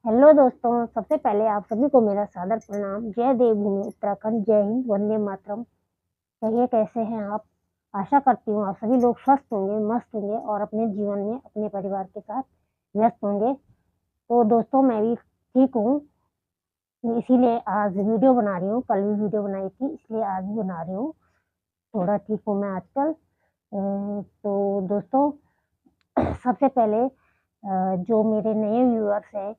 Hello दोस्तों, सबसे पहले आप सभी को मेरा सादर प्रणाम। जय देवभूमि उत्तराखंड, जय हिंद, वंदे मातरम। कहिए कैसे हैं आप? आशा करती हूँ आप सभी लोग स्वस्थ होंगे, मस्त होंगे और अपने जीवन में अपने परिवार के साथ व्यस्त होंगे। तो दोस्तों, मैं भी ठीक हूँ, इसीलिए आज वीडियो बना रही हूँ। कल भी वीडियो बनाई थी, इसलिए आज भी बना रही हूँ। थोड़ा ठीक हूँ मैं आजकल। तो दोस्तों, सबसे पहले जो मेरे नए व्यूअर्स हैं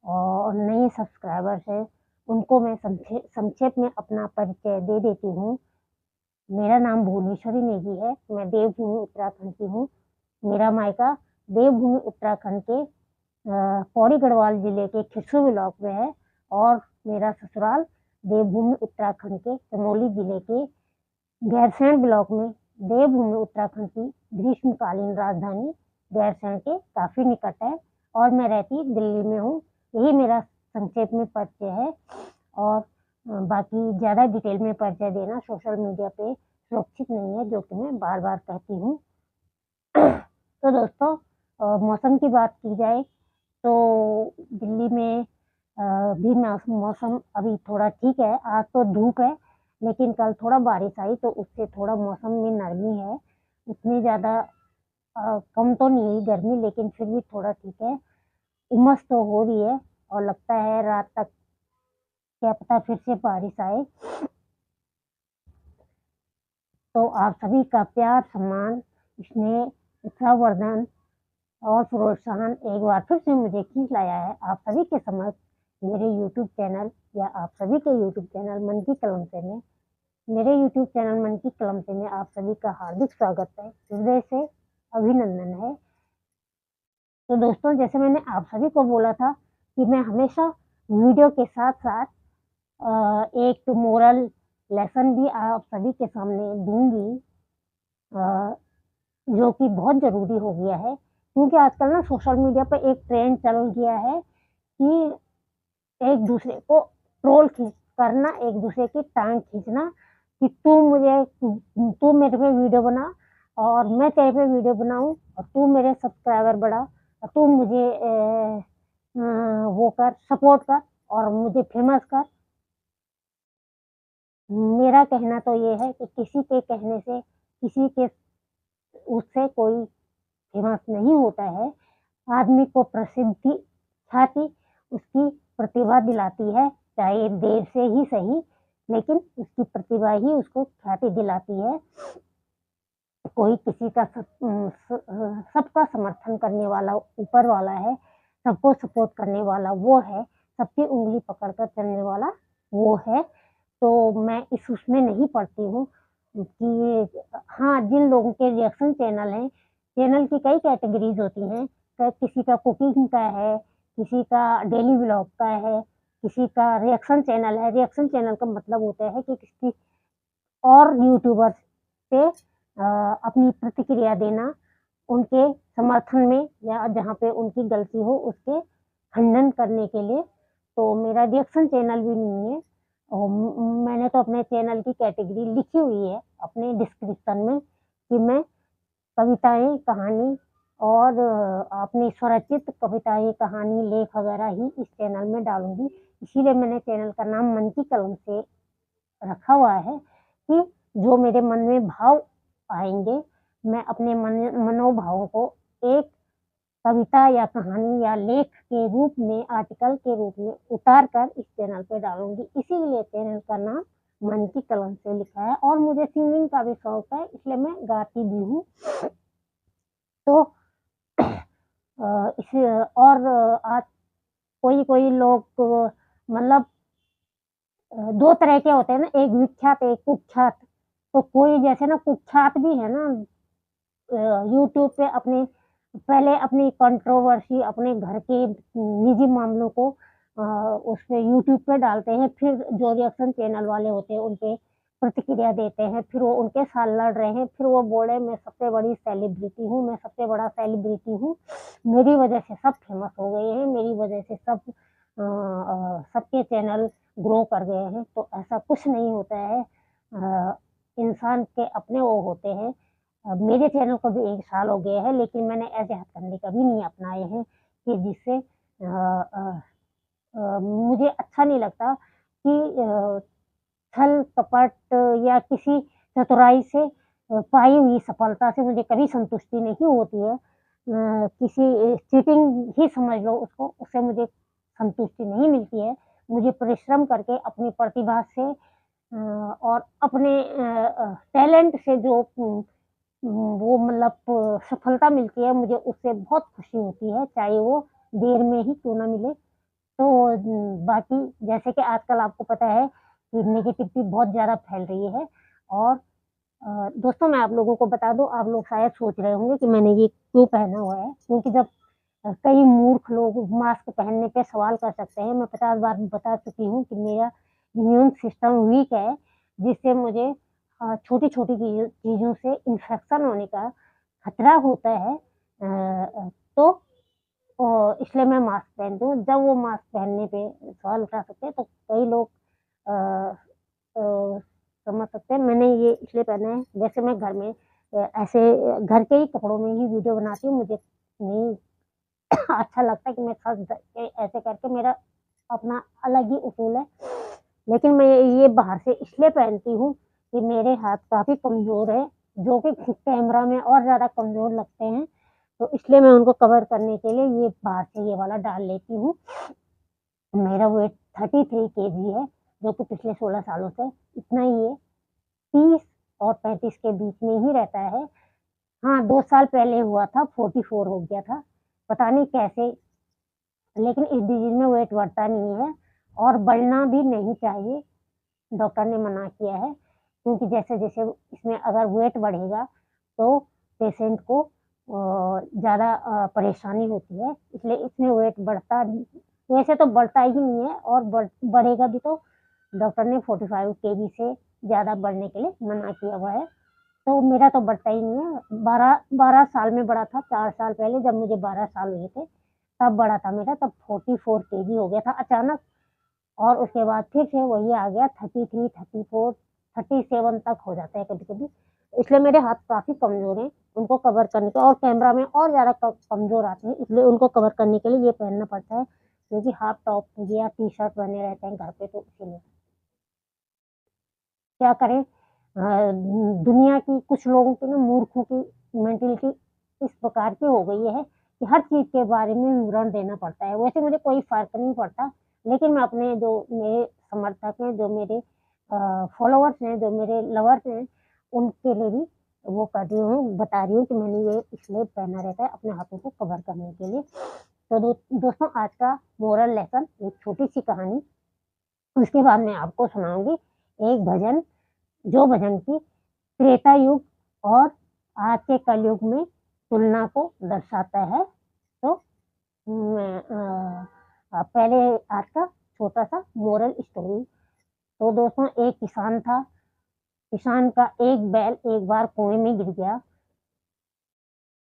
और नए सब्सक्राइबर्स हैं, उनको मैं संक्षेप में अपना परिचय दे देती हूँ। मेरा नाम भुवनेश्वरी नेगी है। मैं देवभूमि उत्तराखंड की हूँ। मेरा मायका देवभूमि उत्तराखंड के पौड़ी गढ़वाल जिले के खिरसू ब्लॉक में है और मेरा ससुराल देवभूमि उत्तराखंड के चमोली जिले के गैरसैंण ब्लॉक में देवभूमि उत्तराखंड की ग्रीष्मकालीन राजधानी गैरसैंण के काफी निकट है और मैं रहती दिल्ली में हूँ। यही मेरा संक्षेप में परिचय है और बाकी ज़्यादा डिटेल में परिचय देना सोशल मीडिया पे सुरक्षित नहीं है, जो कि मैं बार बार कहती हूँ। तो दोस्तों, मौसम की बात की जाए तो दिल्ली में भी मौसम अभी थोड़ा ठीक है। आज तो धूप है, लेकिन कल थोड़ा बारिश आई तो उससे थोड़ा मौसम में नरमी है। उतनी ज़्यादा कम तो नहीं हुई गर्मी, लेकिन फिर भी थोड़ा ठीक है। उमस तो हो रही है और लगता है रात तक क्या पता फिर से बारिश आए। तो आप सभी का प्यार, सम्मान, स्नेह, उत्साहवर्धन और प्रोत्साहन एक बार फिर से मुझे खींच लाया है आप सभी के समक्ष मेरे YouTube चैनल या आप सभी के YouTube चैनल मन की कलम से में। मेरे YouTube चैनल मन की कलम से में आप सभी का हार्दिक स्वागत है, हृदय से अभिनंदन है। तो दोस्तों, जैसे मैंने आप सभी को बोला था कि मैं हमेशा वीडियो के साथ साथ एक मोरल लेसन भी आप सभी के सामने दूंगी, जो कि बहुत ज़रूरी हो गया है। क्योंकि आजकल ना सोशल मीडिया पे एक ट्रेंड चल गया है कि एक दूसरे को ट्रोल करना, एक दूसरे की टांग खींचना कि तू मेरे पे वीडियो बना और मैं तेरे पे वीडियो बनाऊं और तू मेरे सब्सक्राइबर बढ़ा और तू मुझे वो कर, सपोर्ट कर और मुझे फेमस कर। मेरा कहना तो ये है कि किसी के कहने से, किसी के उससे कोई फेमस नहीं होता है। आदमी को प्रसिद्धि ख्याति उसकी प्रतिभा दिलाती है, चाहे देर से ही सही, लेकिन उसकी प्रतिभा ही उसको ख्याति दिलाती है। कोई किसी का सबका समर्थन करने वाला ऊपर वाला है, सबको सपोर्ट करने वाला वो है, सबकी उंगली पकड़कर चलने वाला वो है। तो मैं इस उसमें नहीं पढ़ती हूँ कि हाँ, जिन लोगों के रिएक्शन चैनल हैं, चैनल की कई कैटेगरीज होती हैं। किसी का कुकिंग का है, किसी का डेली व्लॉग का है, किसी का रिएक्शन चैनल है। रिएक्शन चैनल का मतलब होता है कि किसी और यूट्यूबर्स पे अपनी प्रतिक्रिया देना, उनके समर्थन में या जहाँ पे उनकी गलती हो उसके खंडन करने के लिए। तो मेरा रिएक्शन चैनल भी नहीं है और मैंने तो अपने चैनल की कैटेगरी लिखी हुई है अपने डिस्क्रिप्शन में कि मैं कविताएं, कहानी और अपनी स्वरचित कविताएं, कहानी, लेख वगैरह ही इस चैनल में डालूंगी। इसीलिए मैंने चैनल का नाम मन की कलम से रखा हुआ है कि जो मेरे मन में भाव आएंगे, मैं अपने मनोभावों को एक कविता या कहानी या लेख के रूप में, आर्टिकल के रूप में उतार कर इस चैनल पे डालूंगी। इसीलिए चैनल का नाम मन की कलम से लिखा है। और मुझे सिंगिंग का भी शौक है, इसलिए मैं गाती भी हूँ। तो इसे और आज कोई कोई लोग मतलब दो तरह के होते हैं ना, एक विख्यात एक कुख्यात। तो कोई जैसे ना कुख्यात भी है ना, यूट्यूब पे अपने पहले अपनी कंट्रोवर्सी, अपने घर के निजी मामलों को उस पे यूट्यूब पे डालते हैं, फिर जो रिएक्शन चैनल वाले होते हैं उन पे प्रतिक्रिया देते हैं, फिर वो उनके साथ लड़ रहे हैं, फिर वो बोले मैं सबसे बड़ी सेलिब्रिटी हूँ, मैं सबसे बड़ा सेलिब्रिटी हूँ, मेरी वजह से सब फेमस हो गए हैं, मेरी वजह से सबके चैनल ग्रो कर गए हैं। तो ऐसा कुछ नहीं होता है। इंसान के अपने वो होते हैं। मेरे चैनल को भी 1 साल हो गया है, लेकिन मैंने ऐसे हथकंडे कभी नहीं अपनाए हैं कि जिससे मुझे अच्छा नहीं लगता कि छल कपट या किसी चतुराई से पाई हुई सफलता से मुझे कभी संतुष्टि नहीं होती है। किसी चीटिंग ही समझ लो उसको, उससे मुझे संतुष्टि नहीं मिलती है। मुझे परिश्रम करके अपनी प्रतिभा से और अपने टैलेंट से जो वो मतलब सफलता मिलती है, मुझे उससे बहुत खुशी होती है, चाहे वो देर में ही क्यों ना मिले। तो बाकी जैसे कि आजकल आपको पता है कि नेगेटिविटी बहुत ज़्यादा फैल रही है और दोस्तों मैं आप लोगों को बता दूँ, आप लोग शायद सोच रहे होंगे कि मैंने ये क्यों पहना हुआ है, क्योंकि जब कई मूर्ख लोग मास्क पहनने पे सवाल कर सकते हैं। मैं 50 बार बता चुकी हूँ कि मेरा इम्यून सिस्टम वीक है, जिससे मुझे छोटी-छोटी चीज़ों से इन्फेक्शन होने का खतरा होता है। तो इसलिए मैं मास्क पहनती हूँ। जब वो मास्क पहनने पे सवाल उठा सकते हैं, तो कई लोग अ अ, समझ सकते हैं मैंने ये इसलिए पहना है। वैसे मैं घर में ऐसे घर के ही कपड़ों में ही वीडियो बनाती हूँ। मुझे नहीं अच्छा लगता है कि मैं खस के ऐसे करके मेरा अपना अलग ही उसूल है। लेकिन मैं ये बाहर से इसलिए पहनती हूँ कि मेरे हाथ काफ़ी कमज़ोर है, जो कि कैमरा में और ज़्यादा कमज़ोर लगते हैं। तो इसलिए मैं उनको कवर करने के लिए ये बाहर से ये वाला डाल लेती हूँ। मेरा वेट 33 केजी है, जो कि पिछले 16 सालों से इतना ही है। 30 और 35 के बीच में ही रहता है। हाँ, 2 साल पहले हुआ था, 44 हो गया था। पता नहीं कैसे, लेकिन इस डिज़ीज़ में वेट बढ़ता नहीं है और बढ़ना भी नहीं चाहिए, डॉक्टर ने मना किया है। क्योंकि जैसे-जैसे इसमें अगर वेट बढ़ेगा, तो पेशेंट को ज़्यादा परेशानी होती है, इसलिए इसमें वेट बढ़ता वैसे तो बढ़ता ही नहीं है और बढ़ेगा भी तो डॉक्टर ने 45 केजी से ज़्यादा बढ़ने के लिए मना किया हुआ है। तो मेरा तो बढ़ता ही नहीं है, 12 साल में बढ़ा था, 4 साल पहले जब मुझे 12 साल हुए थे, तब बढ़ा था मेरा, तब 44 केजी हो गया था अचानक और उसके बाद फिर से वही आ गया 33, 34, 37 तक हो जाता है कभी-कभी। इसलिए मेरे हाथ काफ़ी कमज़ोर हैं, उनको कवर करने के और कैमरा में और ज़्यादा कमज़ोर आते हैं, इसलिए उनको कवर करने के लिए ये पहनना पड़ता है, क्योंकि हाफ टॉप या टी-शर्ट पहने रहते हैं घर पे तो इसीलिए। क्या करें दुनिया की कुछ लोगों की ना मूर्खों की मेंटालिटी इस प्रकार की हो गई है कि हर चीज़ के बारे में विवरण देना पड़ता है। वैसे मुझे कोई फ़र्क नहीं पड़ता, लेकिन मैं अपने जो मेरे समर्थक हैं, जो मेरे फॉलोवर्स हैं, जो मेरे लवर्स हैं, उनके लिए भी वो कर रही हूँ, बता रही हूँ कि मैंने ये इसलिए पहना रहता है अपने हाथों को कवर करने के लिए। तो दोस्तों आज का मोरल लेसन एक छोटी-सी कहानी, उसके बाद मैं आपको सुनाऊँगी एक भजन, जो भजन की त्रेता युग और आज के कलयुग में तुलना को दर्शाता है। तो मैं पहले आज का छोटा-सा मोरल स्टोरी। तो दोस्तों एक किसान था, किसान का एक बैल एक बार कुएँ में गिर गया।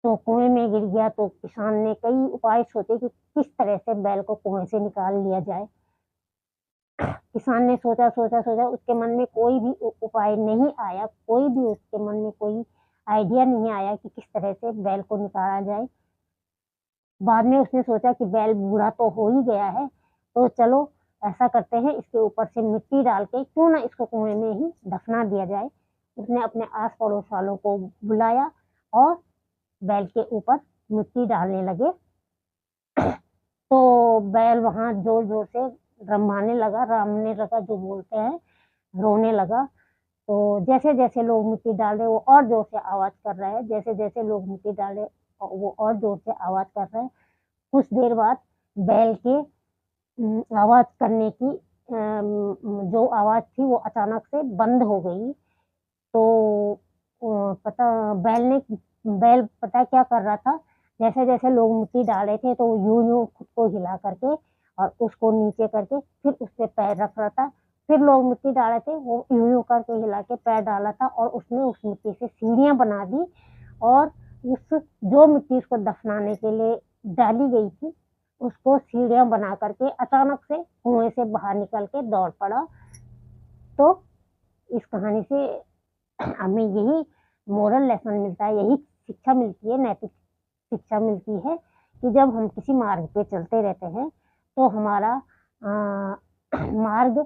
तो कुएँ में गिर गया तो किसान ने कई उपाय सोचे कि किस तरह से बैल को कुएँ से निकाल लिया जाए। किसान ने सोचा, उसके मन में कोई भी उपाय नहीं आया, कोई भी उसके मन में कोई आइडिया नहीं आया कि किस तरह से बैल को निकाला जाए। बाद में उसने सोचा कि बैल बूढ़ा तो हो ही गया है, तो चलो ऐसा करते हैं इसके ऊपर से मिट्टी डाल के क्यों ना इसको कुएँ में ही दफना दिया जाए। उसने अपने आस-पड़ोस वालों को बुलाया और बैल के ऊपर मिट्टी डालने लगे। तो बैल वहाँ ज़ोर-ज़ोर से रमने लगा जो बोलते हैं, रोने लगा। तो जैसे-जैसे लोग मिट्टी डाल रहे, वो और ज़ोर से आवाज़ कर रहा है, जैसे-जैसे लोग मिट्टी डाल रहे वो और ज़ोर से आवाज़ कर रहा है। कुछ देर बाद बैल के आवाज़ करने की जो आवाज़ थी वो अचानक से बंद हो गई। तो बैल पता है क्या कर रहा था? जैसे-जैसे लोग मिट्टी डाल रहे थे, तो वो यूँ-यूँ खुद को हिला करके और उसको नीचे करके फिर उस पे पैर रख रहा था। फिर लोग मिट्टी डाल रहे थे, वो यूँ-यूँ करके हिला के पैर डाला था और उसने उस मिट्टी से सीढ़ियाँ बना दी और उस जो मिट्टी उसको दफनाने के लिए डाली गई थी, उसको सीढ़ियाँ बना कर के अचानक से कुएँ से बाहर निकल के दौड़ पड़ा। तो इस कहानी से हमें यही मोरल लेसन मिलता है, यही शिक्षा मिलती है, नैतिक शिक्षा मिलती है कि जब हम किसी मार्ग पे चलते रहते हैं, तो हमारा मार्ग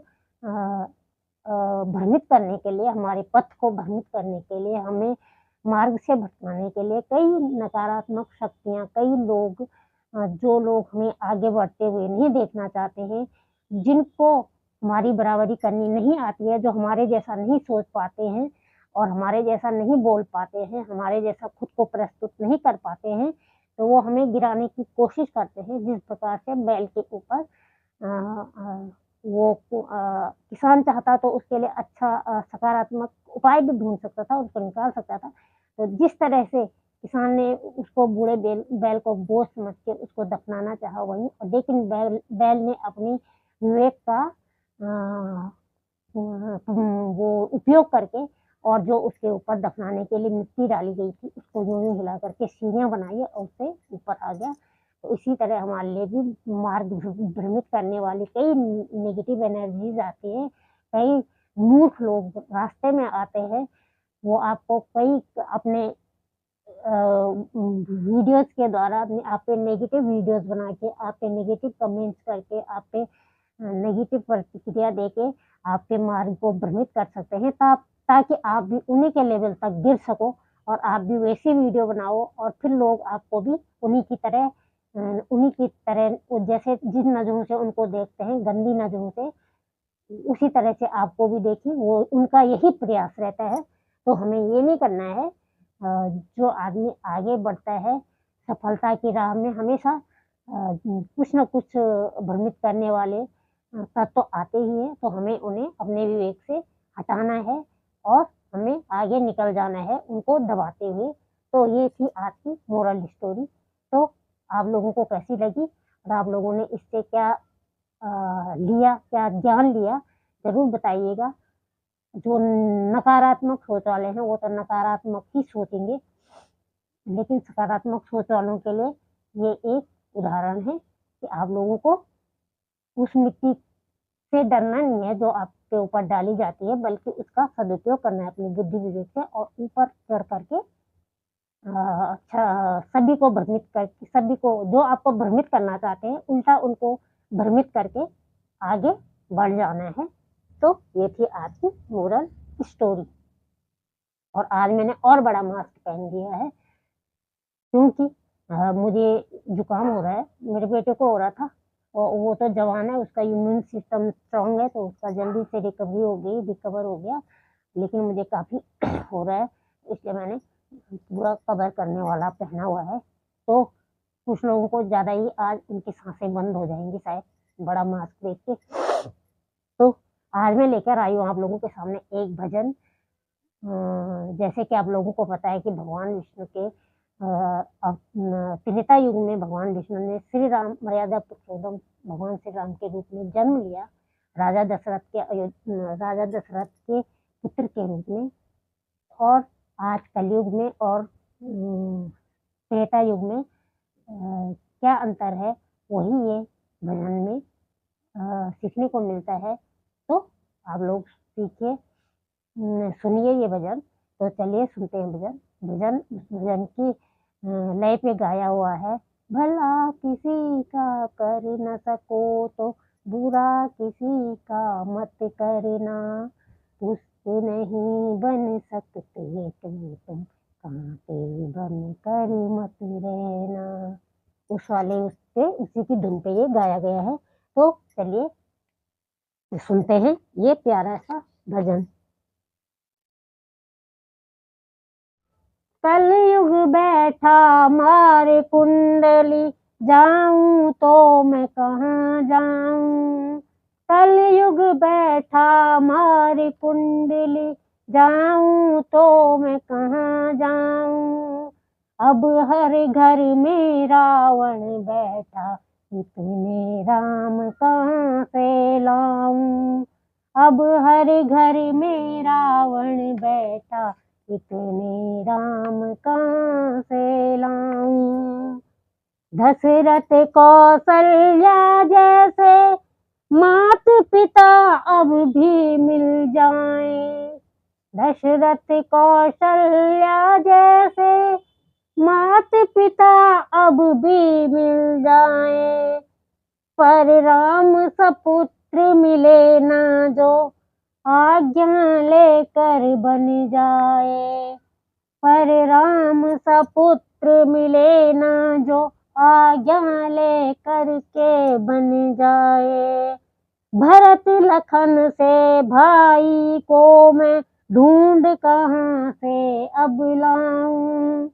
भ्रमित करने के लिए, हमारे पथ को भ्रमित करने के लिए, हमें मार्ग से भटकाने के लिए कई नकारात्मक शक्तियाँ, कई लोग जो लोग हमें आगे बढ़ते हुए नहीं देखना चाहते हैं, जिनको हमारी बराबरी करनी नहीं आती है, जो हमारे जैसा नहीं सोच पाते हैं और हमारे जैसा नहीं बोल पाते हैं, हमारे जैसा खुद को प्रस्तुत नहीं कर पाते हैं, तो वो हमें गिराने की कोशिश करते हैं। जिस प्रकार से बैल के ऊपर किसान चाहता तो उसके लिए अच्छा सकारात्मक उपाय भी ढूँढ सकता था, उसको निकाल सकता था। तो जिस तरह से किसान ने उसको बूढ़े बैल को बोझ समझ के उसको दफनाना चाहा वहीं, लेकिन बैल ने अपनी विवेक का वो उपयोग करके और जो उसके ऊपर दफनाने के लिए मिट्टी डाली गई थी, उसको यूँ-यूँ हिला करके सीढ़ियाँ बनाई और उससे ऊपर आ गया। तो इसी तरह हमारे लिए भी मार्ग भ्रमित करने वाली कई नेगेटिव एनर्जीज़ आती हैं, कई मूर्ख लोग रास्ते में आते हैं, वो आपको कई अपने वीडियोज़ के द्वारा आप पे नेगेटिव वीडियोज़ बना के, आप पे नेगेटिव कमेंट्स करके, आप पे नेगेटिव प्रतिक्रिया देके आपके मार्ग को भ्रमित कर सकते हैं, ताकि आप भी उन्हीं के लेवल तक गिर सको और आप भी वैसी वीडियो बनाओ और फिर लोग आपको भी उन्हीं की तरह जैसे जिस नज़रों से उनको देखते हैं, गंदी नज़रों से, उसी तरह से आपको भी देखें, वो उनका यही प्रयास रहता है। तो हमें ये नहीं करना है। जो आदमी आगे बढ़ता है, सफलता की राह में हमेशा कुछ न कुछ भ्रमित करने वाले तत्व तो आते ही हैं, तो हमें उन्हें अपने विवेक से हटाना है और हमें आगे निकल जाना है उनको दबाते हुए। तो ये थी आज की मोरल स्टोरी। तो आप लोगों को कैसी लगी और आप लोगों ने इससे क्या क्या ज्ञान लिया, ज़रूर बताइएगा। जो नकारात्मक सोच वाले हैं, वो तो नकारात्मक ही सोचेंगे, लेकिन सकारात्मक सोच वालों के लिए ये एक उदाहरण है कि आप लोगों को उस मिट्टी से डरना नहीं है जो आपके ऊपर डाली जाती है, बल्कि उसका सदुपयोग करना है अपनी बुद्धि विवेक से और ऊपर चढ़ करके सभी को जो आपको भ्रमित करना चाहते हैं, उल्टा उनको भ्रमित करके आगे बढ़ जाना है। तो ये थी आज की मोरल स्टोरी। और आज मैंने और बड़ा मास्क पहन लिया है क्योंकि मुझे जुकाम हो रहा है, मेरे बेटे को हो रहा था और वो तो जवान है, उसका इम्यून सिस्टम स्ट्रांग है, तो उसका जल्दी से रिकवर हो गया, लेकिन मुझे काफ़ी हो रहा है, इसलिए मैंने पूरा कवर करने वाला पहना हुआ है। तो कुछ लोगों को ज़्यादा ही आज उनकी सांसें बंद हो जाएंगी शायद बड़ा मास्क देख के। तो आज मैं लेकर आई हूँ आप लोगों के सामने एक भजन। जैसे कि आप लोगों को पता है कि भगवान विष्णु के त्रेता युग में भगवान विष्णु ने श्री राम मर्यादा पुरुषोत्तम भगवान श्री राम के रूप में जन्म लिया, राजा दशरथ के पुत्र के रूप में। और आज कलयुग में और त्रेता युग में क्या अंतर है, वही ये भजन में सीखने को मिलता है। तो आप लोग सीखिए, सुनिए ये भजन। तो चलिए सुनते हैं भजन की लय पे गाया हुआ है। भला किसी का कर न सको तो बुरा किसी का मत करना, पुष्प नहीं बन सकते तुम कांटे बन कर मत रहना। उसी की धुन पे ये गाया गया है। तो चलिए सुनते हैं ये प्यारा सा भजन। कलयुग बैठा मारे कुंडली, जाऊं तो मैं कहाँ जाऊं। कलयुग बैठा मारे कुंडली, जाऊं तो मैं कहाँ जाऊं। अब हर घर में रावण बैठा, इतने राम कहाँ से लाऊं। अब हर घर में रावण बैठा, इतने राम कहाँ से लाऊं। दशरथ कौशल्या जैसे मात पिता अब भी मिल जाएं। दशरथ कौशल्या जैसे मात पिता अब भी मिल जाएं। पर राम सपुत्र मिले ना जो आज्ञा लेकर बन जाए। पर राम सपुत्र मिले ना जो आज्ञा लेकर के बन जाए। भरत लखन से भाई को मैं ढूंढ कहाँ से अब लाऊं।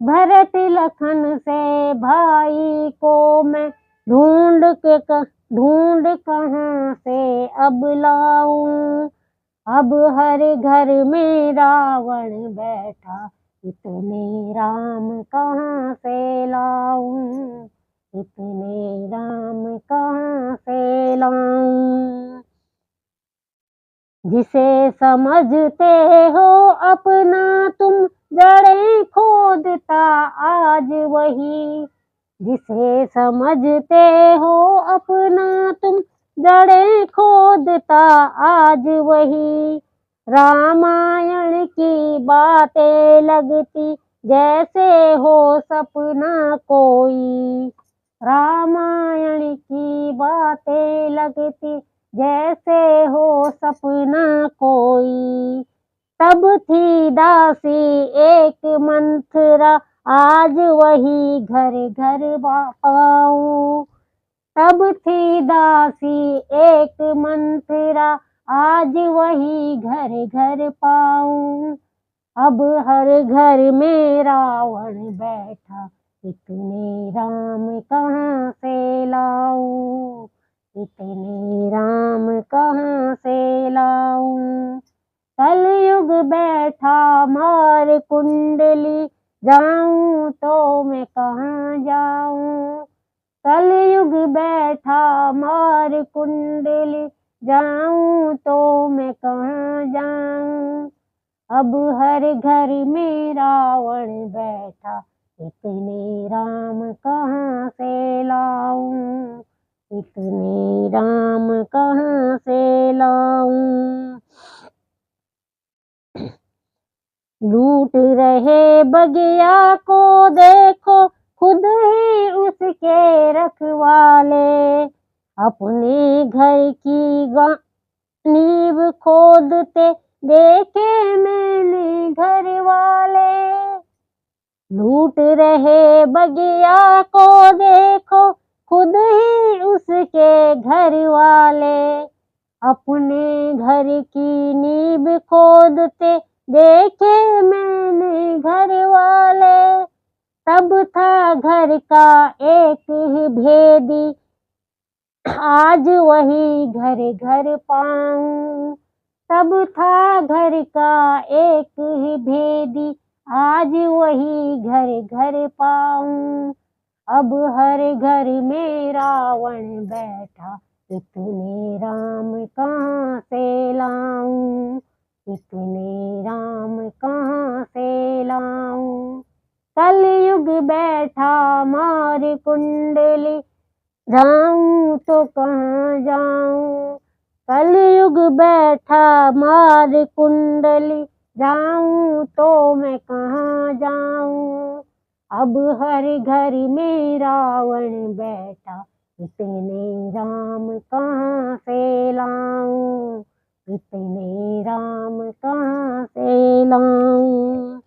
भरत लखन से भाई को मैं ढूंढ कहाँ से अब लाऊं। अब हर घर में रावण बैठा, इतने राम कहाँ से लाऊं। इतने राम कहाँ से लाऊं। जिसे समझते हो अपना तुम जड़ें खोदता आज वही। जिसे समझते हो अपना तुम जड़ें खोदता आज वही। रामायण की बातें लगती जैसे हो सपना कोई। रामायण की बातें लगती जैसे हो सपना कोई। तब थी दासी एक मंथरा, आज वही घर घर पाऊं। तब थी दासी एक मंथरा, आज वही घर घर पाऊं। अब हर घर में रावण बैठा, इतने राम कहाँ से लाऊं। इतने राम कहाँ से लाऊं। कलयुग बैठा मार कुंडली, जाऊं तो मैं कहाँ जाऊं। कलयुग बैठा मार कुंडली, जाऊं तो मैं कहाँ जाऊं। अब हर घर में रावण बैठा, इतने राम कहाँ से लाऊं। इतने राम कहाँ से लाऊं। लूट रहे बगिया को देखो, खुद ही उसके रखवाले। अपने घर की नींव खोदते देखे मैंने घर वाले। लूट रहे बगिया को देखो, खुद ही उसके घर वाले। अपने घर की नींव खोदते देखे मैंने घर वाले। तब था घर का एक ही भेदी, आज वही घर घर पाऊं। तब था घर का एक ही भेदी, आज वही घर घर पाऊं। अब हर घर में रावण बैठा, इतने राम कहाँ से लाऊं। इतने राम कहाँ से लाऊं। कलयुग बैठा मार कुंडली, जाऊं तो कहाँ जाऊं। कलयुग बैठा मार कुंडली, जाऊं तो मैं कहाँ जाऊं। अब हर घर में रावण बैठा, इतने राम कहाँ से लाऊं। इतने राम कहाँ से लाऊं।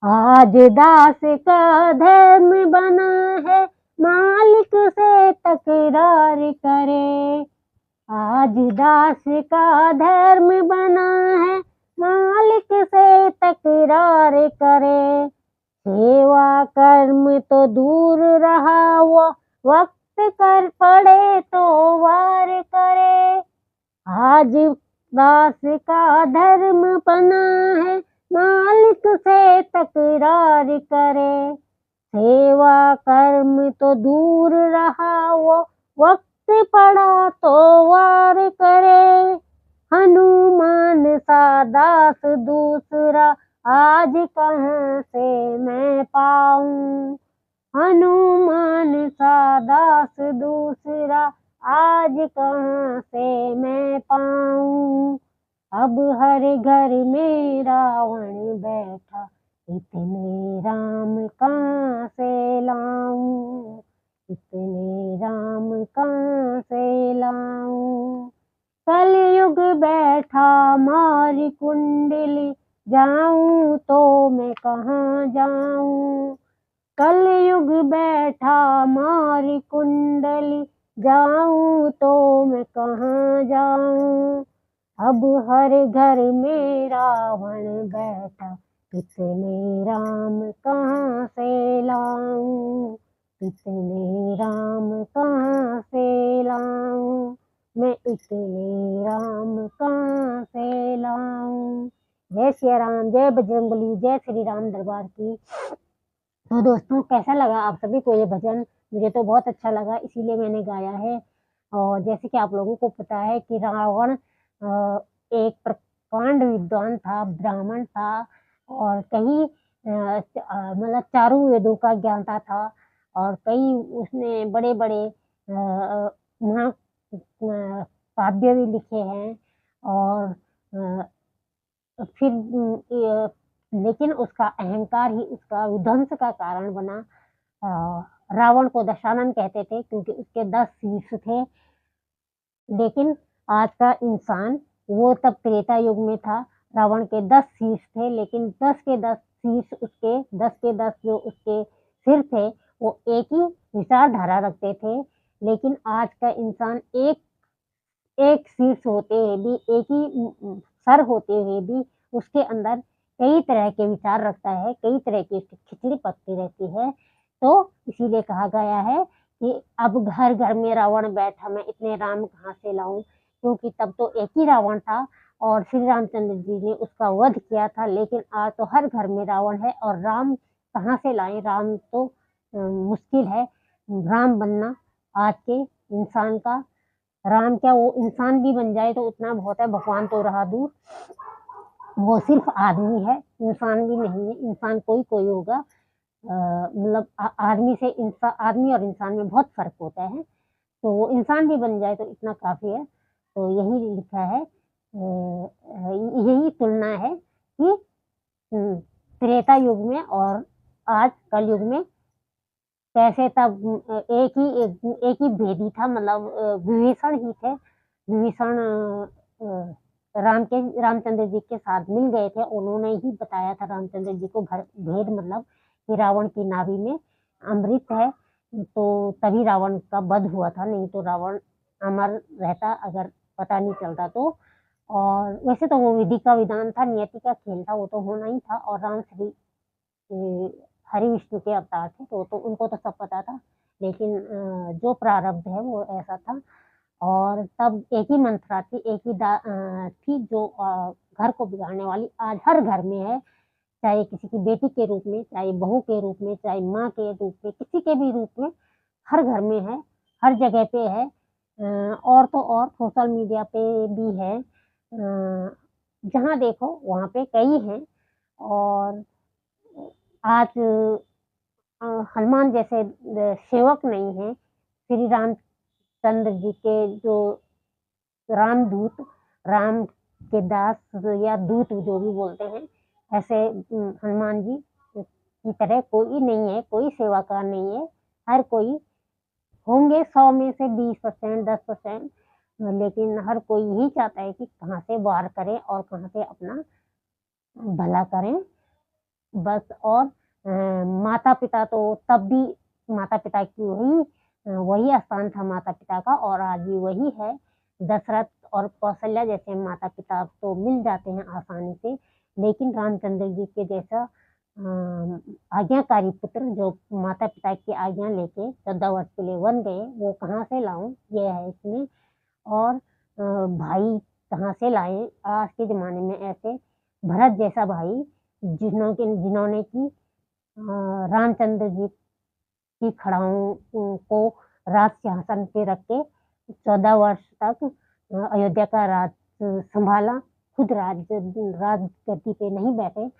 आज दास का धर्म बना है, मालिक से तकरार करे। आज दास का धर्म बना है, मालिक से तकरार करे। सेवा कर्म तो दूर रहा वो, वक्त कर पड़े तो वार करे। आज दास का धर्म बना है, मालिक से तकरार करे। सेवा कर्म तो दूर रहा वो, वक्त पड़ा तो वार करे। हनुमान सा दास दूसरा, आज कहाँ से मैं पाऊं। हनुमान सा दास दूसरा, आज कहाँ से मैं पाऊं। अब हर घर में रावण बैठा, इतने राम कहाँ से लाऊं। इतने राम कहाँ से लाऊं। कलयुग बैठा मारी कुंडली, जाऊं तो मैं कहाँ जाऊं। कलयुग बैठा मारी कुंडली, जाऊं तो मैं कहाँ जाऊं। अब हर घर में रावण बैठा, इतने राम कहाँ से लाऊं। इतने राम कहाँ से लाऊं, मैं इतने राम कहाँ से लाऊं। जय सिया राम, जय बजरंगबली, जय श्री राम दरबार की। तो दोस्तों, कैसा लगा आप सभी को ये भजन? मुझे तो बहुत अच्छा लगा, इसीलिए मैंने गाया है। और जैसे कि आप लोगों को पता है कि रावण एक प्रकांड विद्वान था, ब्राह्मण था, और कई मतलब चारों वेदों का ज्ञाता था, और कई उसने बड़े बड़े महा काव्य भी लिखे हैं। और फिर लेकिन उसका अहंकार ही उसका विध्वंस का कारण बना। रावण को दशानन कहते थे क्योंकि उसके 10 शीर्ष थे। लेकिन आज का इंसान, वो तब त्रेता युग में था, रावण के 10 शीर्ष थे, लेकिन 10 के 10 शीर्ष उसके 10 के 10 जो उसके सिर थे, वो एक ही विचारधारा रखते थे। लेकिन आज का इंसान एक शीर्ष होते हुए भी, एक ही सर होते हुए भी, उसके अंदर कई तरह के विचार रखता है, कई तरह की उसकी खिचड़ी पकती रहती है। तो इसीलिए कहा गया है कि अब घर घर में रावण बैठा, मैं इतने राम कहाँ से लाऊं। क्योंकि तब तो एक ही रावण था और श्री रामचंद्र जी ने उसका वध किया था। लेकिन आज तो हर घर में रावण है, और राम कहाँ से लाएं? राम तो मुश्किल है राम बनना आज के इंसान का। राम क्या, वो इंसान भी बन जाए तो उतना बहुत है, भगवान तो रहा दूर। वो सिर्फ आदमी है, इंसान भी नहीं है। इंसान कोई कोई होगा, मतलब आदमी से इंसान, आदमी और इंसान में बहुत फर्क होता है। तो वो इंसान भी बन जाए तो इतना काफी है। तो यही लिखा है, यही तुलना है कि त्रेता युग में और आज कलयुग में कैसे। तब एक ही भेदी था, मतलब विभीषण ही थे। विभीषण रामचंद्र जी के साथ मिल गए थे, उन्होंने ही बताया था रामचंद्र जी को घर भेद, मतलब कि रावण की नाभि में अमृत है। तो तभी रावण का वध हुआ था, नहीं तो रावण अमर रहता अगर पता नहीं चलता तो। और वैसे तो वो विधि का विधान था, नियति का खेल था, वो तो होना ही था। और राम श्री हरि विष्णु के अवतार थे, तो उनको तो सब पता था। लेकिन जो प्रारब्ध है वो ऐसा था। और तब एक ही मंत्रा थी, एक ही थी जो घर को बिगाड़ने वाली आज हर घर में है। चाहे किसी की बेटी के रूप में, चाहे बहू के रूप में, चाहे माँ के रूप में, किसी के भी रूप में, हर घर में है, हर जगह पे है। और तो और सोशल मीडिया पे भी है, जहाँ देखो वहाँ पे कई हैं। और आज हनुमान जैसे सेवक नहीं है, श्री रामचंद्र जी के जो रामदूत, राम के दास या दूत जो भी बोलते हैं, ऐसे हनुमान जी की तरह कोई नहीं है, कोई सेवाकार नहीं है। हर कोई होंगे 100 में से 20%, 10%, लेकिन हर कोई यही चाहता है कि कहाँ से वार करें और कहाँ से अपना भला करें, बस। और माता पिता तो तब भी, माता पिता की वही स्थान था माता पिता का, और आज भी वही है। दशरथ और कौशल्या जैसे माता पिता तो मिल जाते हैं आसानी से, लेकिन रामचंद्र जी के जैसा आज्ञाकारी पुत्र जो माता पिता की आज्ञा लेके 14 वर्ष के लिए वन गए, वो कहाँ से लाऊं, ये है इसमें। और भाई कहाँ से लाए आज के जमाने में? ऐसे भरत जैसा भाई जिन्होंने की रामचंद्र जी की खड़ाओं को राज सिंहासन पे रख के 14 वर्ष तक अयोध्या का राज संभाला, खुद राजगद्दी पे नहीं बैठे।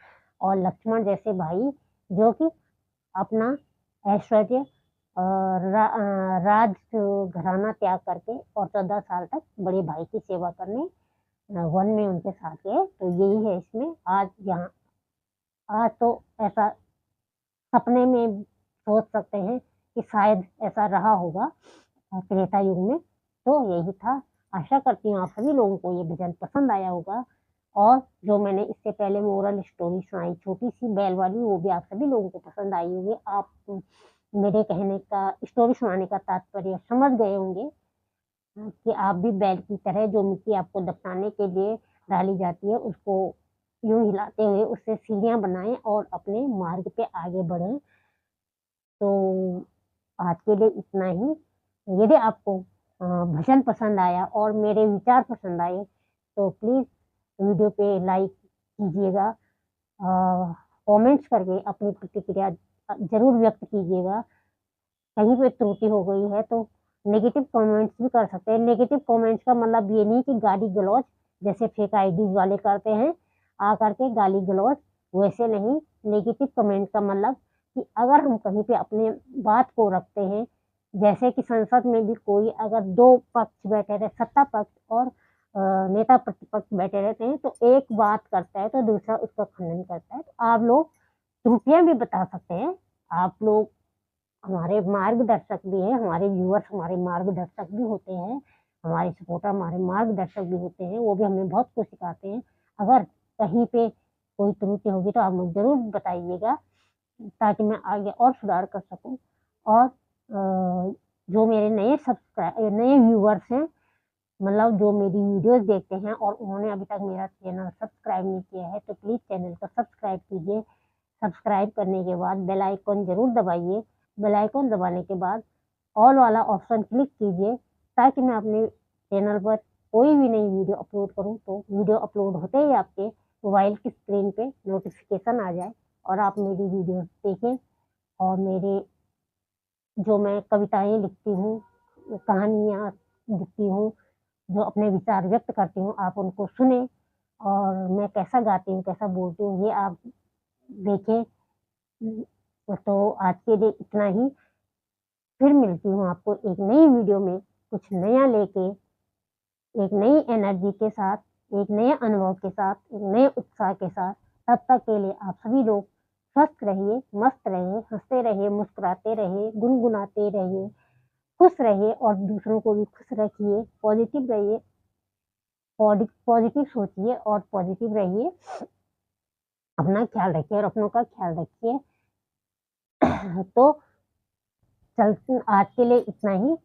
और लक्ष्मण जैसे भाई जो कि अपना ऐश्वर्य और राज घराना त्याग करके और 14 साल तक बड़े भाई की सेवा करने वन में उनके साथ गए। तो यही है इसमें। आज तो ऐसा सपने में सोच सकते हैं कि शायद ऐसा रहा होगा त्रेता युग में। तो यही था। आशा करती हूँ आप सभी लोगों को ये भजन पसंद आया होगा, और जो मैंने इससे पहले मोरल स्टोरी सुनाई छोटी सी बैल वाली, वो भी आप सभी लोगों को पसंद आई होगी। आप मेरे कहने का, स्टोरी सुनाने का तात्पर्य समझ गए होंगे कि आप भी बैल की तरह जो मिट्टी आपको दफनाने के लिए डाली जाती है, उसको यूं हिलाते हुए उससे सीढ़ियां बनाएं और अपने मार्ग पे आगे बढ़ें। तो आज के लिए इतना ही। यदि आपको भजन पसंद आया और मेरे विचार पसंद आए तो प्लीज़ वीडियो पे लाइक कीजिएगा, कमेंट्स करके अपनी प्रतिक्रिया जरूर व्यक्त कीजिएगा। कहीं पे त्रुटि हो गई है तो नेगेटिव कमेंट्स भी कर सकते हैं। नेगेटिव कमेंट्स का मतलब ये नहीं कि गाली गलौज जैसे फेक आईडीज वाले करते हैं आ करके गाली गलौज, वैसे नहीं। नेगेटिव कमेंट का मतलब कि अगर हम कहीं पे अपने बात को रखते हैं, जैसे कि संसद में भी कोई अगर दो पक्ष बैठे रहे, सत्ता पक्ष और नेता प्रतिपक्ष बैठे रहते हैं, तो एक बात करता है तो दूसरा उसका खंडन करता है। तो आप लोग त्रुटियां भी बता सकते हैं। आप लोग हमारे मार्गदर्शक भी हैं, हमारे व्यूअर्स हमारे मार्गदर्शक भी होते हैं, हमारे सपोर्टर हमारे मार्गदर्शक भी होते हैं, वो भी हमें बहुत कुछ सिखाते हैं। अगर कहीं पे कोई त्रुटि होगी तो आप मुझे जरूर बताइएगा, ताकि मैं आगे और सुधार कर सकूं। और जो मेरे नए व्यूअर्स हैं, मतलब जो मेरी वीडियोस देखते हैं और उन्होंने अभी तक मेरा चैनल सब्सक्राइब नहीं किया है, तो प्लीज़ चैनल को सब्सक्राइब कीजिए। सब्सक्राइब करने के बाद बेल आइकन जरूर दबाइए। बेल आइकन दबाने के बाद ऑल वाला ऑप्शन क्लिक कीजिए, ताकि मैं अपने चैनल पर कोई भी नई वीडियो अपलोड करूं तो वीडियो अपलोड होते ही आपके मोबाइल की स्क्रीन पे नोटिफिकेशन आ जाए और आप मेरी वीडियो देखें। और मेरे जो मैं कविताएं लिखती हूँ, कहानियाँ लिखती हूँ, जो अपने विचार व्यक्त करती हूँ, आप उनको सुने और मैं कैसा गाती हूँ कैसा बोलती हूँ ये आप देखें। तो आज के लिए इतना ही। फिर मिलती हूँ आपको एक नई वीडियो में, कुछ नया लेके, एक नई एनर्जी के साथ, एक नए अनुभव के साथ, एक नए उत्साह के साथ। तब तक के लिए आप सभी लोग स्वस्थ रहिए, मस्त रहिए, हंसते रहिए, मुस्कुराते रहिए, गुनगुनाते रहिए, खुश रहिए और दूसरों को भी खुश रखिए। पॉजिटिव रहिए, पॉजिटिव सोचिए और पॉजिटिव रहिए। अपना ख्याल रखिए और अपनों का ख्याल रखिए। तो चल आज के लिए इतना ही।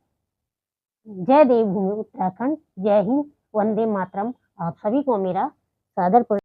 जय देवभूमि उत्तराखंड, जय हिंद, वंदे मातरम। आप सभी को मेरा सादर